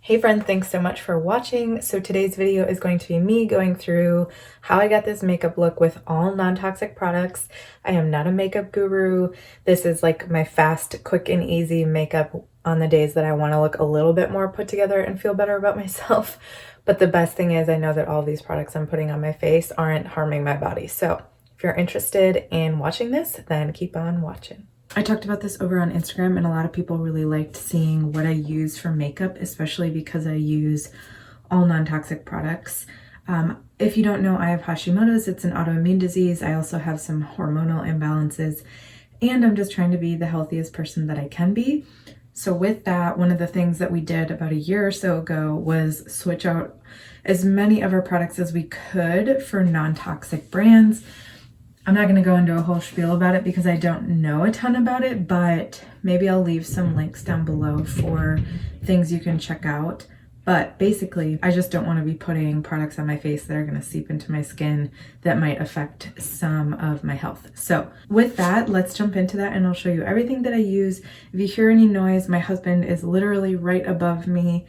Hey friend, thanks so much for watching. So today's video is going to be me going through how I got this makeup look with all non-toxic products. I am not a makeup guru. This is like my fast, quick, and easy makeup on the days that I want to look a little bit more put together and feel better about myself. But the best thing is I know that all these products I'm putting on my face aren't harming my body. So if you're interested in watching this, then keep on watching. I talked about this over on Instagram and a lot of people really liked seeing what I use for makeup, especially because I use all non-toxic products. If you don't know, I have Hashimoto's. It's an autoimmune disease. I also have some hormonal imbalances and I'm just trying to be the healthiest person that I can be. So with that, one of the things that we did about a year or so ago was switch out as many of our products as we could for non-toxic brands. I'm not going to go into a whole spiel about it because I don't know a ton about it, but maybe I'll leave some links down below for things you can check out. But basically, I just don't want to be putting products on my face that are going to seep into my skin that might affect some of my health. So with that, let's jump into that and I'll show you everything that I use. If you hear any noise, my husband is literally right above me.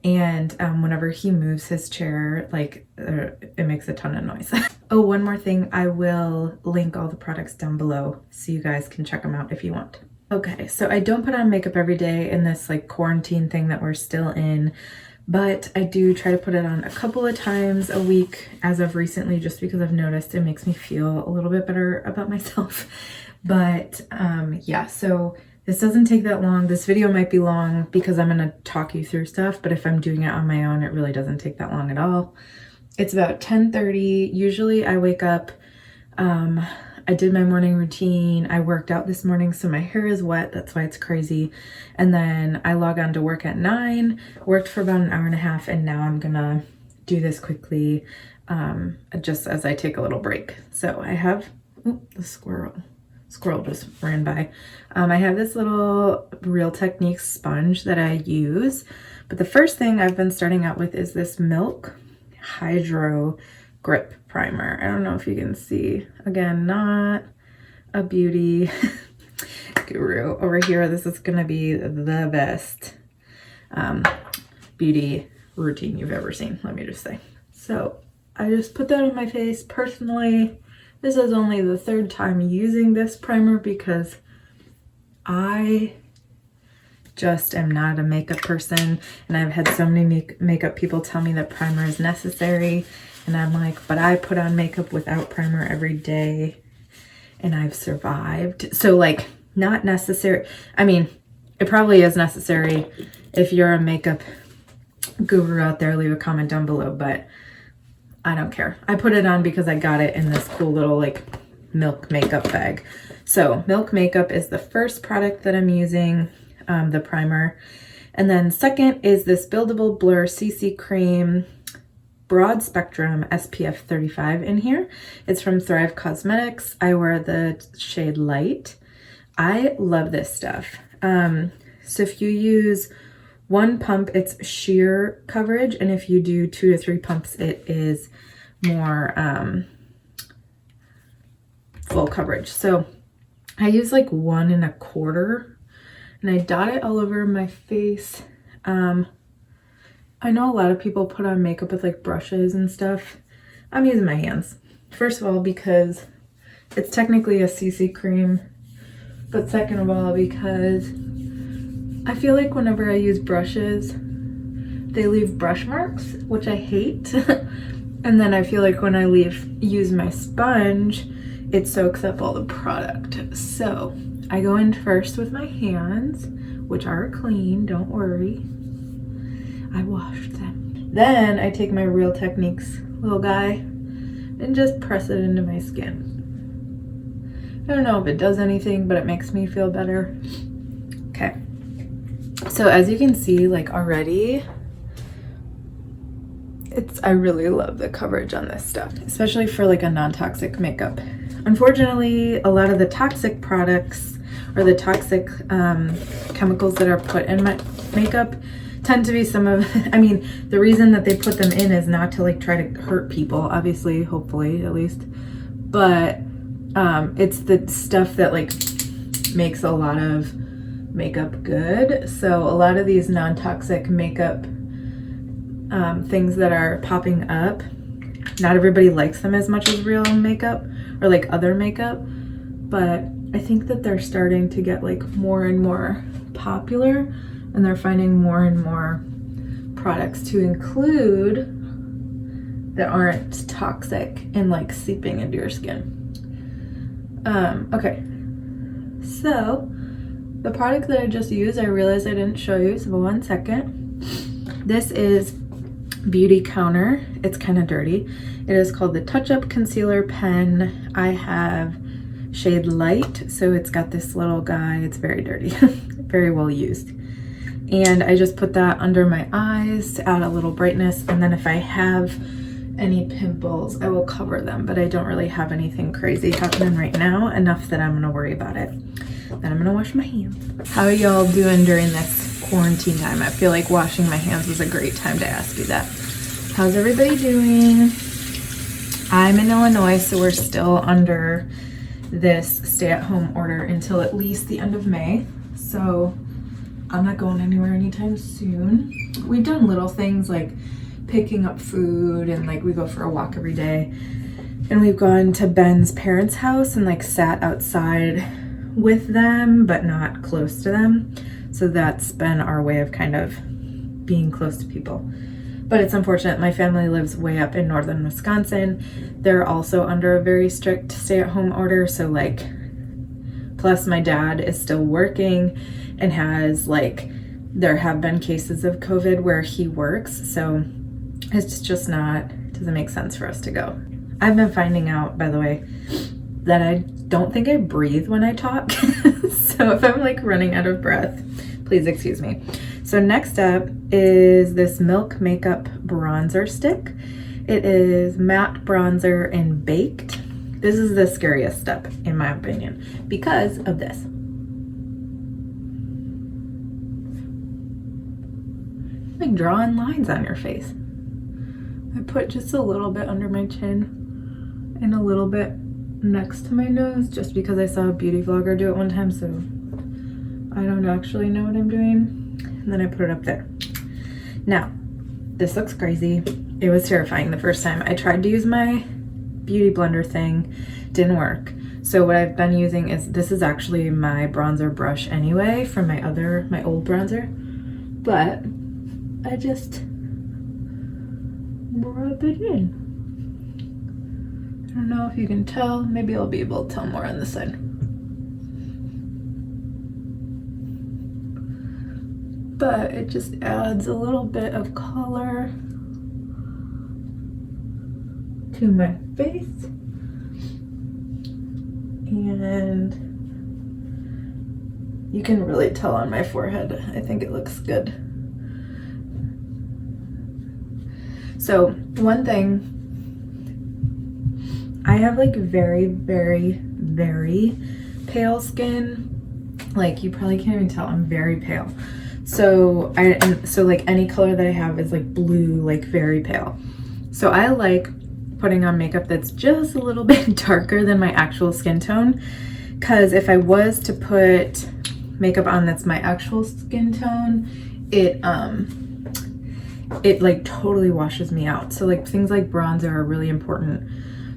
And whenever he moves his chair, it makes a ton of noise. Oh, one more thing, I will link all the products down below so you guys can check them out if you want. Okay, so I don't put on makeup every day in this quarantine thing that we're still in, but I do try to put it on a couple of times a week as of recently, just because I've noticed it makes me feel a little bit better about myself. But yeah, so this doesn't take that long. This video might be long because I'm gonna talk you through stuff, but if I'm doing it on my own, it really doesn't take that long at all. It's about 10:30. Usually I wake up, I did my morning routine. I worked out this morning, so my hair is wet. That's why it's crazy. And then I log on to work at 9, worked for about an hour and a half, and now I'm gonna do this quickly just as I take a little break. So I have, the squirrel just ran by. I have this little Real Techniques sponge that I use, but the first thing I've been starting out with is this Milk Hydro Grip Primer. I don't know if you can see. Again, not a beauty guru over here. This is gonna be the best beauty routine you've ever seen, let me just say. So I just put that on my face. Personally, this is only the third time using this primer because I just am not a makeup person, and I've had so many makeup people tell me that primer is necessary, and I'm like, but I put on makeup without primer every day and I've survived. So not necessary. I mean, it probably is necessary. If you're a makeup guru out there, leave a comment down below, but I don't care. I put it on because I got it in this cool little Milk makeup bag. So Milk makeup is the first product that I'm using, the primer. And then second is this Buildable Blur CC Cream Broad Spectrum SPF 35 in here. It's from Thrive Cosmetics. I wear the shade Light. I love this stuff. So if you use one pump, it's sheer coverage, and if you do 2 to 3 pumps, it is more full coverage. So I use 1 1/4, and I dot it all over my face. I know a lot of people put on makeup with brushes and stuff. I'm using my hands. First of all, because it's technically a CC cream, but second of all, because I feel like whenever I use brushes, they leave brush marks, which I hate. And then I feel like when I use my sponge, it soaks up all the product. So I go in first with my hands, which are clean, don't worry. I washed them. Then I take my Real Techniques little guy and just press it into my skin. I don't know if it does anything, but it makes me feel better. Okay. So as you can see, already, I really love the coverage on this stuff, especially for a non-toxic makeup. Unfortunately, a lot of the toxic products or the toxic chemicals that are put in my makeup tend to be some of, I mean, the reason that they put them in is not to try to hurt people, obviously, hopefully at least, but it's the stuff that makes a lot of makeup good. So a lot of these non-toxic makeup things that are popping up. Not everybody likes them as much as real makeup or like other makeup, but I think that they're starting to get like more and more popular, and they're finding more and more products to include that aren't toxic and like seeping into your skin. Okay, so the product that I just used, I realized I didn't show you, so 1 second. This is Beauty Counter. It's kind of dirty. It is called the Touch Up Concealer Pen. I have shade Light, so it's got this little guy. It's very dirty, very well used. And I just put that under my eyes to add a little brightness, and then if I have any pimples, I will cover them, but I don't really have anything crazy happening right now, enough that I'm gonna worry about it. Then I'm gonna wash my hands. How are y'all doing during this quarantine time? I feel like washing my hands was a great time to ask you that. How's everybody doing? I'm in Illinois, so we're still under this stay-at-home order until at least the end of May. So I'm not going anywhere anytime soon. We've done little things like picking up food, and like we go for a walk every day. And we've gone to Ben's parents' house and like sat outside with them, but not close to them. So that's been our way of kind of being close to people. But it's unfortunate. My family lives way up in northern Wisconsin. They're also under a very strict stay-at-home order. So like, plus my dad is still working and has like, there have been cases of COVID where he works. So it's just not, doesn't make sense for us to go. I've been finding out, by the way, that I don't think I breathe when I talk. So if I'm like running out of breath, please excuse me. So next up is this Milk Makeup Bronzer Stick. It is matte bronzer and baked. This is the scariest step in my opinion because of this. Like drawing lines on your face. I put just a little bit under my chin and a little bit next to my nose just because I saw a beauty vlogger do it one time, so I don't actually know what I'm doing. And then I put it up there. Now, this looks crazy. It was terrifying the first time. I tried to use my beauty blender thing, didn't work. So what I've been using is, this is actually my bronzer brush anyway from my old bronzer, but I just rub it in. I don't know if you can tell. Maybe I'll be able to tell more on this side. But it just adds a little bit of color to my face. And you can really tell on my forehead. I think it looks good. So one thing, I have like very, very, very pale skin. Like you probably can't even tell, I'm very pale. So like any color that I have is like blue, like very pale. So I like putting on makeup that's just a little bit darker than my actual skin tone. Cause if I was to put makeup on that's my actual skin tone, it like totally washes me out. So like things like bronzer are really important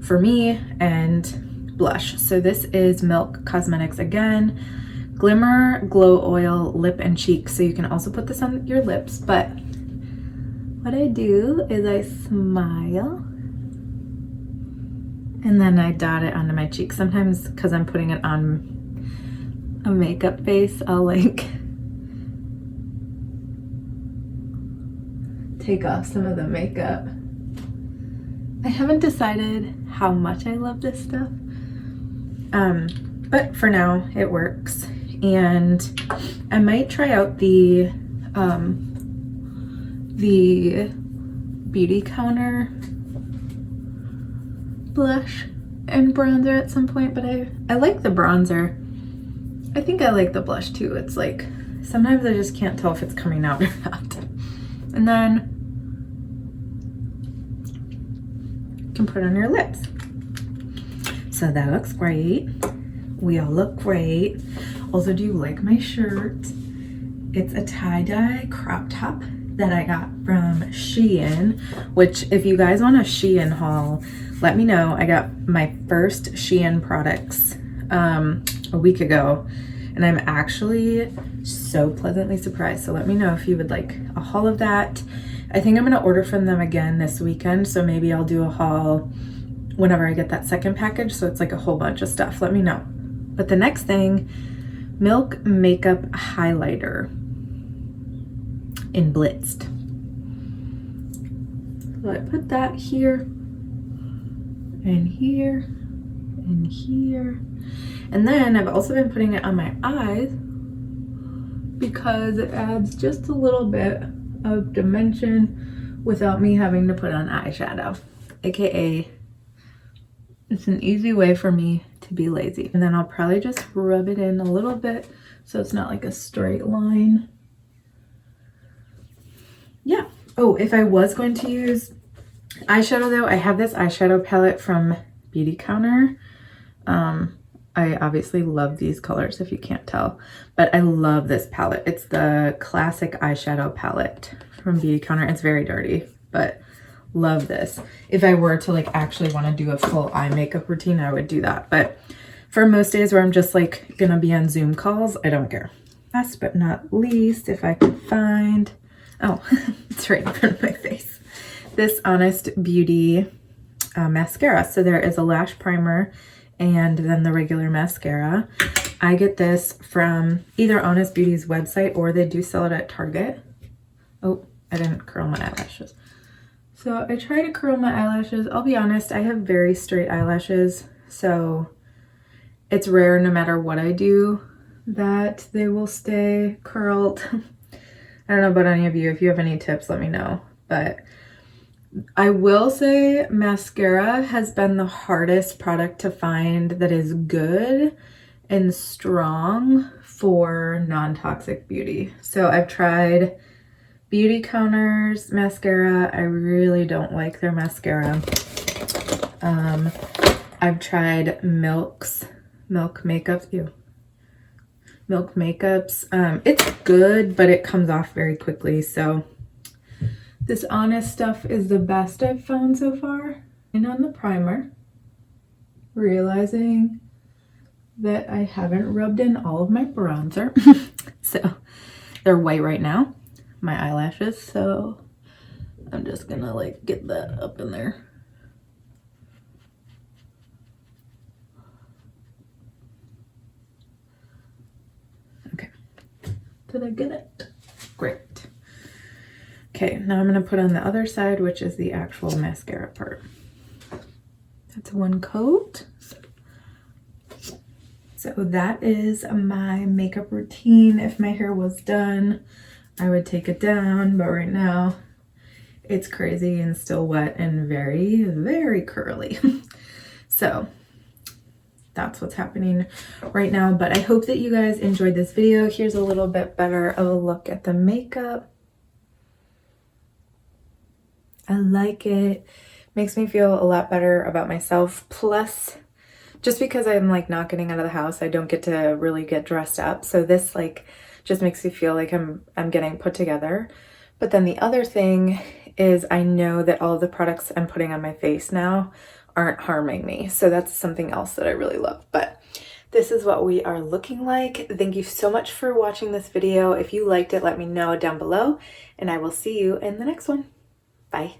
for me, and blush. So this is Milk Cosmetics again. Glimmer Glow Oil Lip and Cheek. So you can also put this on your lips, but what I do is I smile and then I dot it onto my cheek. Sometimes because I'm putting it on a makeup face, I'll like take off some of the makeup. I haven't decided how much I love this stuff, but for now it works. And I might try out the Beauty Counter blush and bronzer at some point, but I like the bronzer. I think I like the blush too. It's like sometimes I just can't tell if it's coming out or not. And then you can put it on your lips. So that looks great. We all look great. Also, do you like my shirt? It's a tie-dye crop top that I got from Shein, which if you guys want a Shein haul, let me know. I got my first Shein products a week ago, and I'm actually so pleasantly surprised. So let me know if you would like a haul of that. I think I'm gonna order from them again this weekend, so maybe I'll do a haul whenever I get that second package, so it's like a whole bunch of stuff. Let me know. But the next thing, Milk Makeup Highlighter in Blitzed. So I put that here and here and here. And then I've also been putting it on my eyes because it adds just a little bit of dimension without me having to put on eyeshadow, aka it's an easy way for me to be lazy. And then I'll probably just rub it in a little bit so it's not like a straight line. Yeah. Oh, if I was going to use eyeshadow though, I have this eyeshadow palette from Beauty Counter. I obviously love these colors if you can't tell, but I love this palette. It's the classic eyeshadow palette from Beauty Counter. It's very dirty, but love this. If I were to like actually want to do a full eye makeup routine, I would do that. But for most days where I'm just like gonna be on Zoom calls, I don't care. Last but not least, if I could find, oh, it's right in front of my face, this Honest Beauty mascara. So there is a lash primer and then the regular mascara. I get this from either Honest Beauty's website or they do sell it at Target. Oh, I didn't curl my eyelashes. So I try to curl my eyelashes. I'll be honest, I have very straight eyelashes, so it's rare no matter what I do that they will stay curled. I don't know about any of you. If you have any tips, let me know. But I will say mascara has been the hardest product to find that is good and strong for non-toxic beauty. So I've tried Beauty Counter's mascara. I really don't like their mascara. I've tried Milk Makeup's. It's good, but it comes off very quickly. So this Honest stuff is the best I've found so far. And on the primer, realizing that I haven't rubbed in all of my bronzer. So they're white right now, my eyelashes. So I'm just gonna like get that up in there. Okay, did I get it? Great. Okay, now I'm gonna put on the other side, which is the actual mascara part. That's one coat. So that is my makeup routine. If my hair was done, I would take it down, but right now it's crazy and still wet and very, very curly. So that's what's happening right now, but I hope that you guys enjoyed this video. Here's a little bit better of a look at the makeup. I like it. Makes me feel a lot better about myself. Plus, just because I'm like not getting out of the house, I don't get to really get dressed up. So this like just makes me feel like I'm getting put together. But then the other thing is I know that all of the products I'm putting on my face now aren't harming me. So that's something else that I really love. But this is what we are looking like. Thank you so much for watching this video. If you liked it, let me know down below, and I will see you in the next one. Bye.